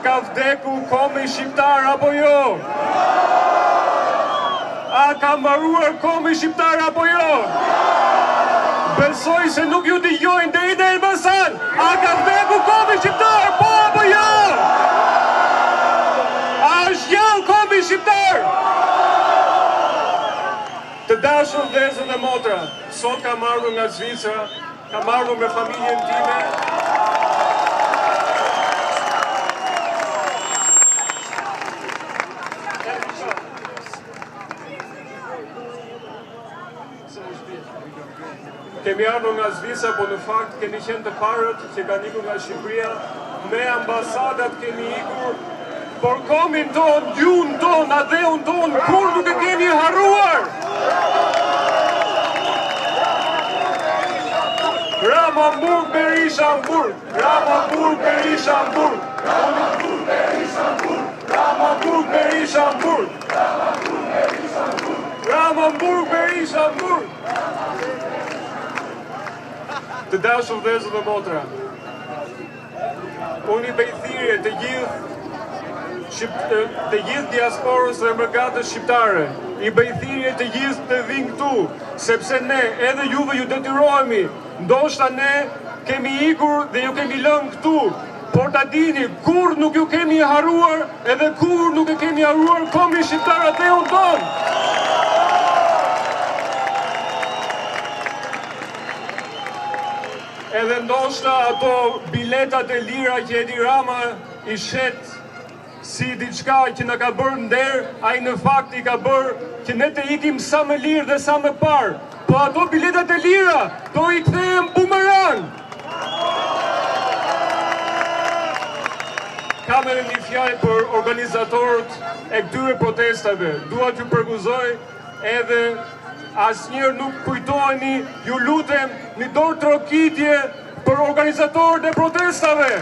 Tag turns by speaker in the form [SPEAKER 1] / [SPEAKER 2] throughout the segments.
[SPEAKER 1] ka vdeku komi shqiptar apo jo? A ka mbaruar komi shqiptar apo jo? Besoj se nuk ju dëgjojnë deri në Elbasan. A ka vdeku komi shqiptar, po apo jo? A është gjallë komi shqiptar? Të dashur vëllezër dhe motra, sot kam ardhur nga Zvicra, kam ardhur me familjen time. Kemi ardhur nga Zvicra, po në fakt kemi qenë të parët që kanë ikur nga Shqipëria, me ambasadat kemi ikur, por komin ton, gjuhën ton, adheun ton, kur nuk e kemi harruar. Ramamburg, Berisha, Hamburg. Ramamburg, Berisha, Hamburg. Ramamburg, Berisha, Hamburg. Ramamburg, Berisha, Hamburg. Ramamburg, Berisha, Hamburg. Të dashur vëllezër dhe motra, unë I bëj thirrje të gjithë diasporës dhe emërgatës shqiptare, I bëj thirrje të gjithë të vinë këtu, sepse ne edhe juve ju detyrohemi, ndoshta ne kemi ikur dhe ju kemi lënë këtu, por ta dini, kur nuk ju kemi harruar, edhe kur nuk e kemi harruar komin shqiptar ateun ton. Edhe ndoshta ato biletat e lira që Edi Rama I shet si diçka që na ka bërë nder, ai në fakt I ka bërë që ne të ikim sa më lirë dhe sa më parë. Po ato biletat e lira do I kthehen bumerang. Kam edhe një fjalë për organizatorët e këtyre protestave. Dua t'ju përgëzoj edhe asnjëherë nuk kujtoheni, ju lutem, një dorë trokitje për organizatorët e protestave.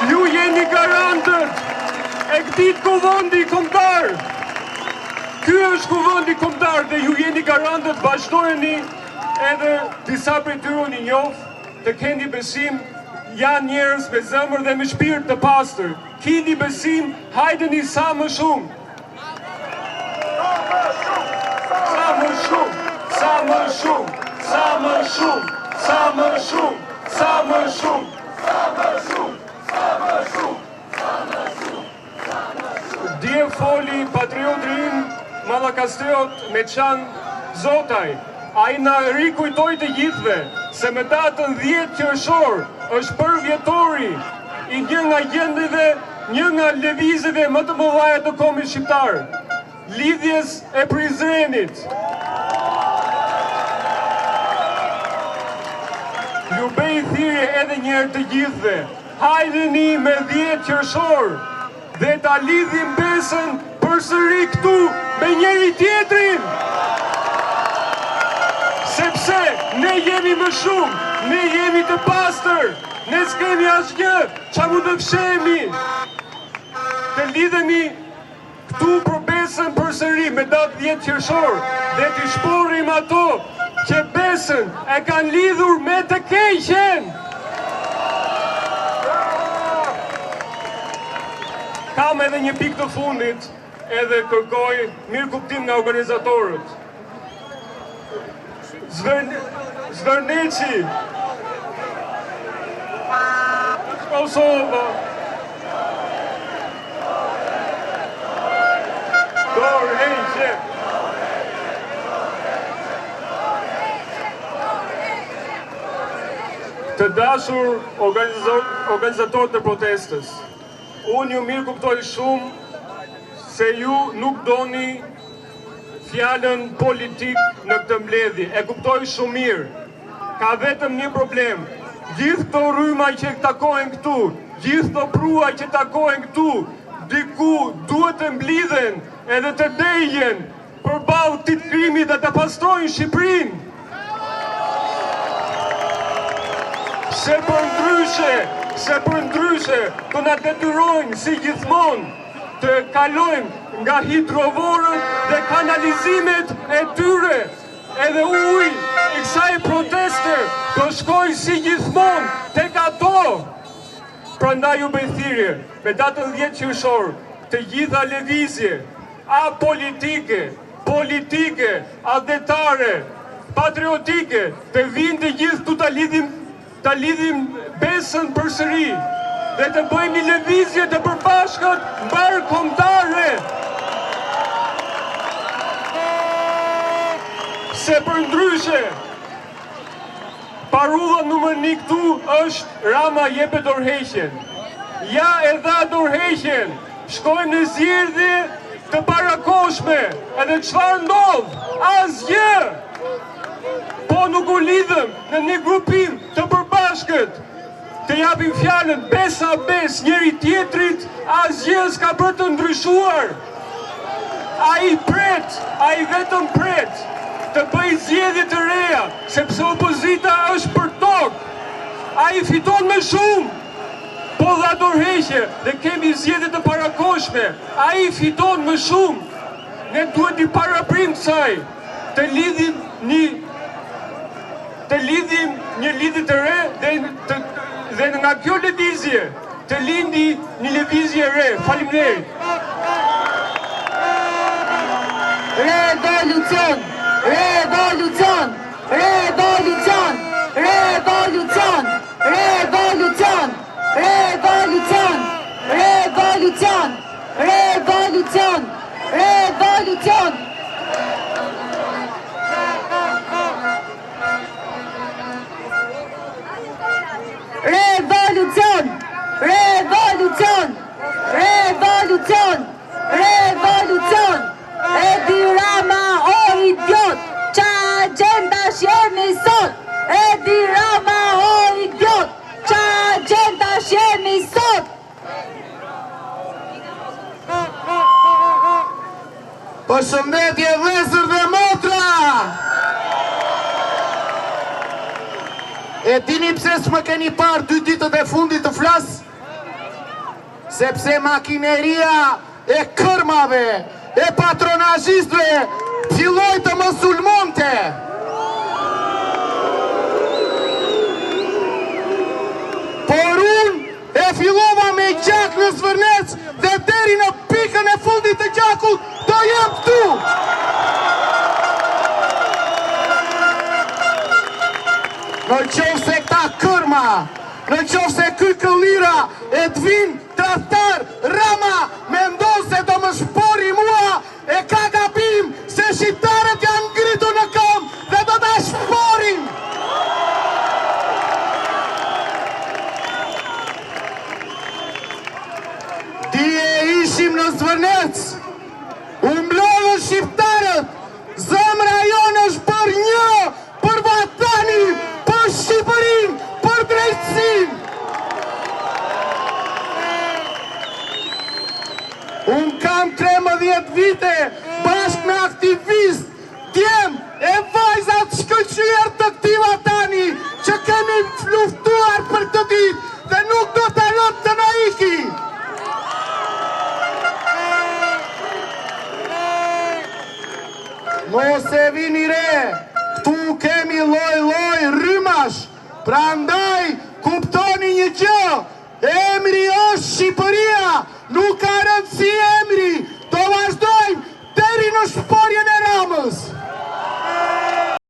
[SPEAKER 1] Ju jeni garantët e këtij kuvendi kombëtar. Ky është kuvendi kombëtar dhe ju jeni garantët, vazhdojeni edhe disa prej tyre unë I njoh, të keni besim, janë njerëz me zemër dhe me shpirt të pastër. Keni besim, hajdeni sa më shumë. Sa më shumë, sa më shumë, sa më shumë, sa më shumë, sa më shumë, sa më shumë, sa më shumë, sa më shumë, sa më shumë. Dje foli patrioti im Mallakastreut Meçan Zotaj. Ai na rikujtoi të gjithëve se me datën 10 qershor është përvjetori I një nga gjendjeve, një nga lëvizjeve më të mëdha të kombit shqiptar. Lidhjes e Prizrenit. Ju bëj thirrje edhe një herë të gjithëve, hajdeni me 10 qershor dhe ta lidhim besën përsëri këtu me njëri tjetrin. Sepse ne jemi më shumë, ne jemi të pastër, ne s'kemi asgjë çfarë mund të fshehemi. Të lidhemi këtu për besën përsëri me datë 10 qershor dhe t'i shporim ato që besën e kanë lidhur me të keqen. Kam edhe një pikë të fundit, edhe kërkoj mirë kuptim nga organizatorët. Zvërneci, Kosova, Dorheqe. Të dashur organizatorët të protestës, unë ju mirë kuptoj shumë se ju nuk doni fjalën politik në këtë mbledhje. E kuptoj shumë mirë. Ka vetëm një problem. Gjithë këto rryma që takohen këtu, gjithë këto prua që takohen këtu, diku duhet të mblidhen edhe të degjen përballë këtij krimi dhe të pastrojnë Shqipërinë. Se për ndryshe të na detyrojnë si gjithmonë të kalojmë nga hidrovorët dhe kanalizimet e tyre, edhe uji I kësaj proteste të shkojë si gjithmonë tek ato Prandaj ju bëj thirrje me datën 10 qershor të gjitha lëvizje politike, adetare, patriotike, të vinë të gjithë tu ta lidhim besën përsëri dhe të bëjmë lëvizje të përbashkët mbarkombëtare. Se për ndryshe, parulla numër 1 këtu është Rama jepet dorëheqjen. Ja e dha dorëheqjen, shkojmë në zgjedhje të parakoshme, edhe çfarë ndodh? Asgjë! Po nuk u lidhëm në një grupim të përbashkët, të japim fjalën besa bes njëri tjetrit, asgjë s'ka për të ndryshuar. Ai vetëm pret të bëj zgjedhje të reja, sepse opozita është për tokë. Ai fiton më shumë. Po dha dorëheqje dhe kemi zgjedhje të parakoshme. Ai fiton më shumë. Ne duhet i paraprim kësaj, të lidhim një lidhje të re dhe nga kjo lëvizje të lindi një lëvizje e re. Faleminderit.
[SPEAKER 2] Revolucion! Revolucion! Revolucion! Revolucion! Revolucion! Revolucion! Revolucion! Revolucion! Revolucion! Revolucion! Revolucion! Revolucion! Revolucion! Edi Rama, o idiot, qa agenda shjemi sot? Edi Rama, o idiot, qa agenda shjemi sot?
[SPEAKER 3] Përshëndetje vëllezër dhe motra! E dini pse s'më keni parë 2 ditët e fundit të flas? Sepse makineria e kërmave, e patronazhistëve filloi të mos sulmonte. Por unë e fillova me gjak në Zvërnec dhe deri në pikën e fundit të gjakut do jem këtu. Në qoftë se këta kërma, në qoftë se ky këllira e të vinë tradhtar Rama mendon se do më shpori mua, e ka gabim se shqiptarët janë ngritur në këmbë dhe do ta shporin. Dje ishim në Zvërnec, u mblodhën shqiptarët, zemra jonë është për një, për vatanin, për Shqipërinë, për drejtësinë. Unë kam 13 vite bashkë me aktivist, djem e vajzat shkëlqyer të këtij vatani që kemi luftuar për këtë ditë dhe nuk do të lëmë të na iki. Mos e vini re, këtu kemi lloj rrymash, prandaj kuptoni një gjë, emri është Shqipëria, nuk ka rëndësi emri.